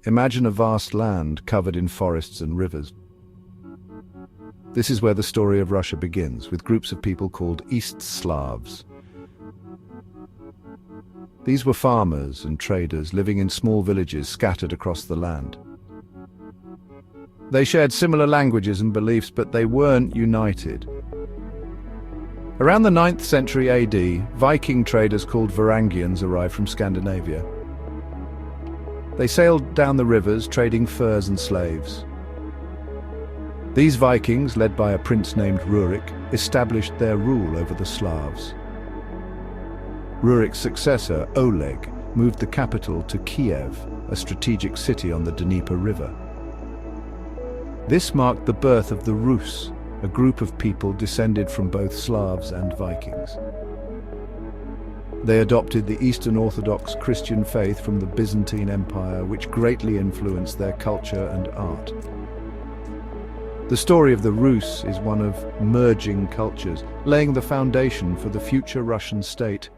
Imagine a vast land covered in forests and rivers. This is where the story of Russia begins, with groups of people called East Slavs. These were farmers and traders living in small villages scattered across the land. They shared similar languages and beliefs, but they weren't united. Around the 9th century AD, Viking traders called Varangians arrived from Scandinavia. They sailed down the rivers, trading furs and slaves. These Vikings, led by a prince named Rurik, established their rule over the Slavs. Rurik's successor, Oleg, moved the capital to Kiev, a strategic city on the Dnieper River. This marked the birth of the Rus, a group of people descended from both Slavs and Vikings. They adopted the Eastern Orthodox Christian faith from the Byzantine Empire, which greatly influenced their culture and art. The story of the Rus is one of merging cultures, laying the foundation for the future Russian state.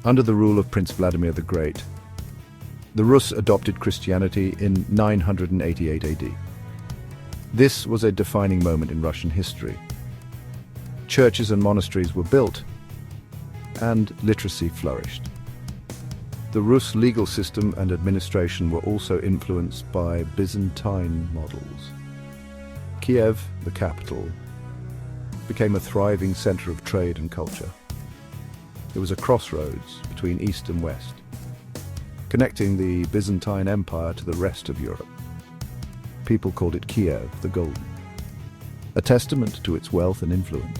Under the rule of Prince Vladimir the Great, the Rus adopted Christianity in 988 AD. This was a defining moment in Russian history. Churches and monasteries were built, and literacy flourished. The Rus legal system and administration were also influenced by Byzantine models. Kiev, the capital, became a thriving center of trade and culture. It was a crossroads between East and West, connecting the Byzantine Empire to the rest of Europe. People called it Kiev the Golden, a testament to its wealth and influence.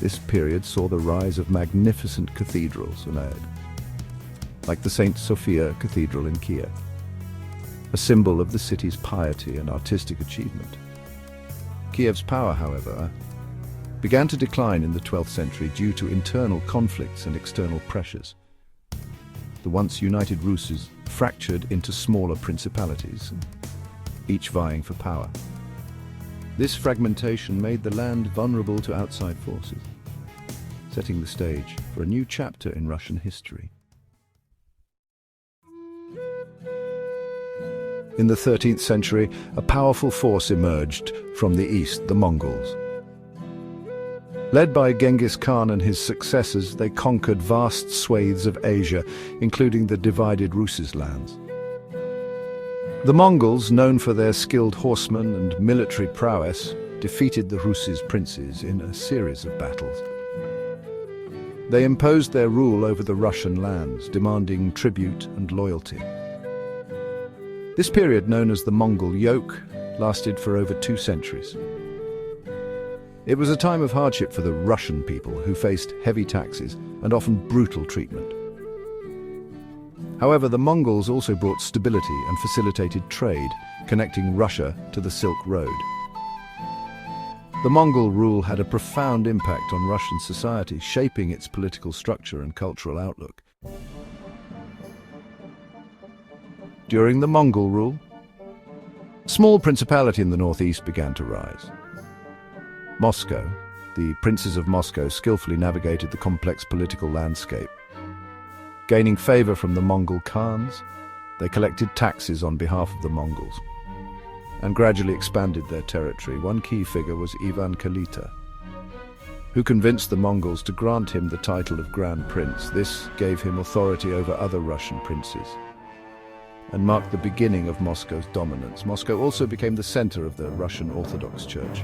This period saw the rise of magnificent cathedrals, like the St. Sophia Cathedral in Kiev, a symbol of the city's piety and artistic achievement. Kiev's power, however, began to decline in the 12th century due to internal conflicts and external pressures. The once united Rus fractured into smaller principalities, each vying for power. This fragmentation made the land vulnerable to outside forces, setting the stage for a new chapter in Russian history. In the 13th century, a powerful force emerged from the east, the Mongols. Led by Genghis Khan and his successors, they conquered vast swathes of Asia, including the divided Rus' lands. The Mongols, known for their skilled horsemen and military prowess, defeated the Rus' princes in a series of battles. They imposed their rule over the Russian lands, demanding tribute and loyalty. This period, known as the Mongol Yoke, lasted for over 2 centuries. It was a time of hardship for the Russian people, who faced heavy taxes and often brutal treatment. However, the Mongols also brought stability and facilitated trade, connecting Russia to the Silk Road. The Mongol rule had a profound impact on Russian society, shaping its political structure and cultural outlook. During the Mongol rule, a small principality in the northeast began to rise. Moscow, the princes of Moscow, skillfully navigated the complex political landscape. Gaining favor from the Mongol Khans, they collected taxes on behalf of the Mongols and gradually expanded their territory. One key figure was Ivan Kalita, who convinced the Mongols to grant him the title of Grand Prince. This gave him authority over other Russian princes and marked the beginning of Moscow's dominance. Moscow also became the center of the Russian Orthodox Church.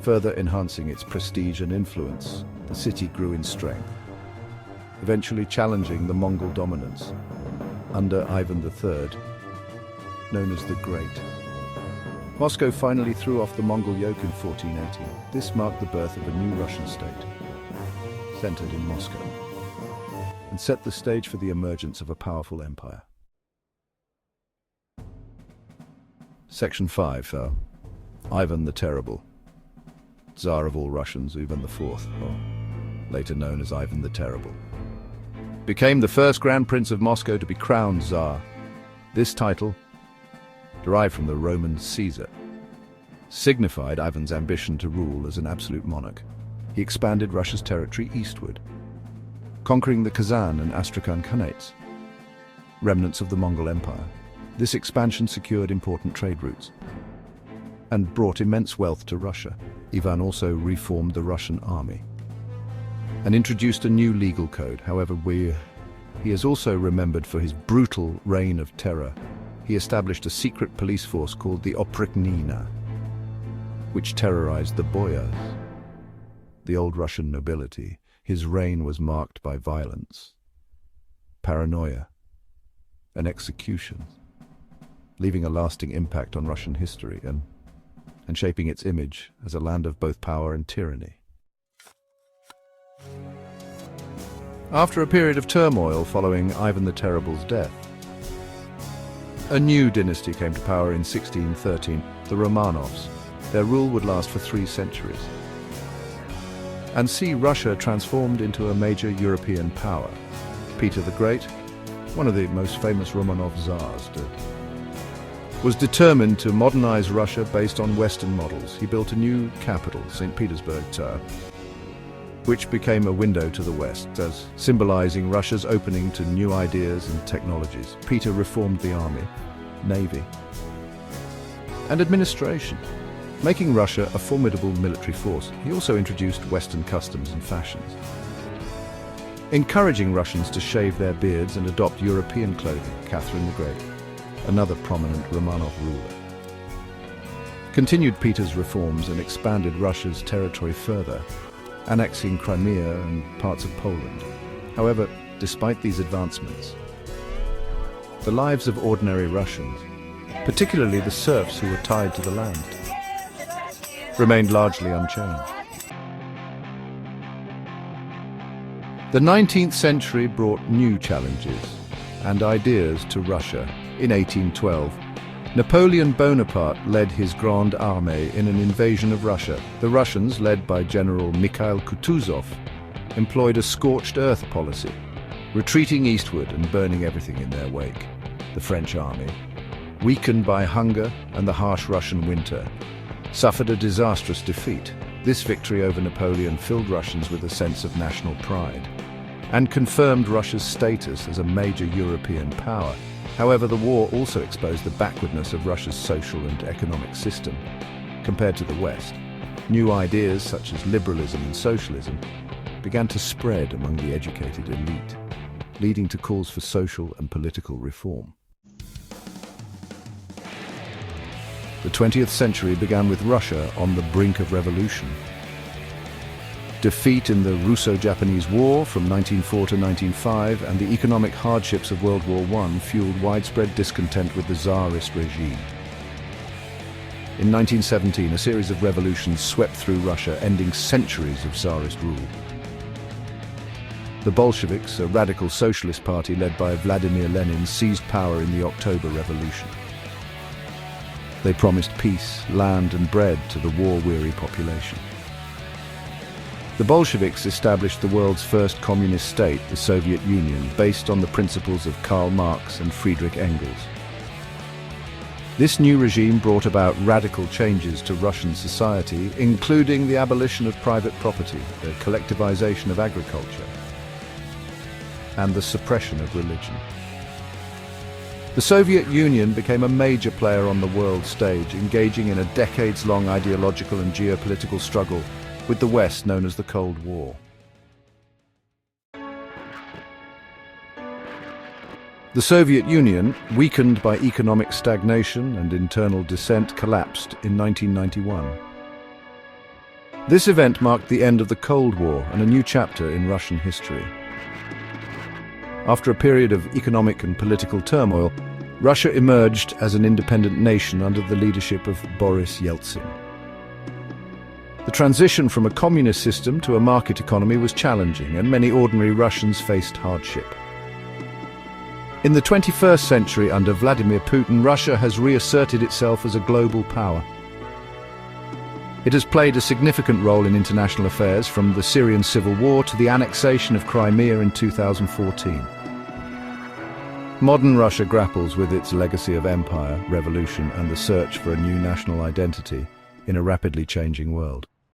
Further enhancing its prestige and influence, the city grew in strength, eventually challenging the Mongol dominance under Ivan III, known as the Great. Moscow finally threw off the Mongol yoke in 1480. This marked the birth of a new Russian state, centered in Moscow, and set the stage for the emergence of a powerful empire. Section 5. Ivan the Terrible, Tsar of all Russians, Ivan IV, or later known as Ivan the Terrible, became the first Grand Prince of Moscow to be crowned Tsar. This title, derived from the Roman Caesar, signified Ivan's ambition to rule as an absolute monarch. He expanded Russia's territory eastward, conquering the Kazan and Astrakhan Khanates, remnants of the Mongol Empire. This expansion secured important trade routes and brought immense wealth to Russia. Ivan also reformed the Russian army and introduced a new legal code. However, he is also remembered for his brutal reign of terror. He established a secret police force called the Oprichnina, which terrorized the boyars, the old Russian nobility. His reign was marked by violence, paranoia, and execution, leaving a lasting impact on Russian history and shaping its image as a land of both power and tyranny. After a period of turmoil following Ivan the Terrible's death, a new dynasty came to power in 1613, the Romanovs. Their rule would last for 3 centuries and see Russia transformed into a major European power. Peter the Great, one of the most famous Romanov czars, was determined to modernize Russia based on Western models. He built a new capital, St. Petersburg, which became a window to the West, as symbolizing Russia's opening to new ideas and technologies. Peter reformed the army, navy, and administration, making Russia a formidable military force. He also introduced Western customs and fashions, encouraging Russians to shave their beards and adopt European clothing. Catherine the Great, another prominent Romanov ruler, continued Peter's reforms and expanded Russia's territory further, annexing Crimea and parts of Poland. However, despite these advancements, the lives of ordinary Russians, particularly the serfs who were tied to the land, remained largely unchanged. The 19th century brought new challenges and ideas to Russia. In 1812, Napoleon Bonaparte led his Grande Armée in an invasion of Russia. The Russians, led by General Mikhail Kutuzov, employed a scorched earth policy, retreating eastward and burning everything in their wake. The French army, weakened by hunger and the harsh Russian winter, suffered a disastrous defeat. This victory over Napoleon filled Russians with a sense of national pride and confirmed Russia's status as a major European power. However, the war also exposed the backwardness of Russia's social and economic system. Compared to the West, new ideas such as liberalism and socialism began to spread among the educated elite, leading to calls for social and political reform. The 20th century began with Russia on the brink of revolution. Defeat in the Russo-Japanese War from 1904 to 1905 and the economic hardships of World War I fueled widespread discontent with the Tsarist regime. In 1917, a series of revolutions swept through Russia, ending centuries of Tsarist rule. The Bolsheviks, a radical socialist party led by Vladimir Lenin, seized power in the October Revolution. They promised peace, land and bread to the war-weary population. The Bolsheviks established the world's first communist state, the Soviet Union, based on the principles of Karl Marx and Friedrich Engels. This new regime brought about radical changes to Russian society, including the abolition of private property, the collectivization of agriculture, and the suppression of religion. The Soviet Union became a major player on the world stage, engaging in a decades-long ideological and geopolitical struggle with the West, known as the Cold War. The Soviet Union, weakened by economic stagnation and internal dissent, collapsed in 1991. This event marked the end of the Cold War and a new chapter in Russian history. After a period of economic and political turmoil, Russia emerged as an independent nation under the leadership of Boris Yeltsin. The transition from a communist system to a market economy was challenging, and many ordinary Russians faced hardship. In the 21st century, under Vladimir Putin, Russia has reasserted itself as a global power. It has played a significant role in international affairs, from the Syrian civil war to the annexation of Crimea in 2014. Modern Russia grapples with its legacy of empire, revolution, and the search for a new national identity in a rapidly changing world.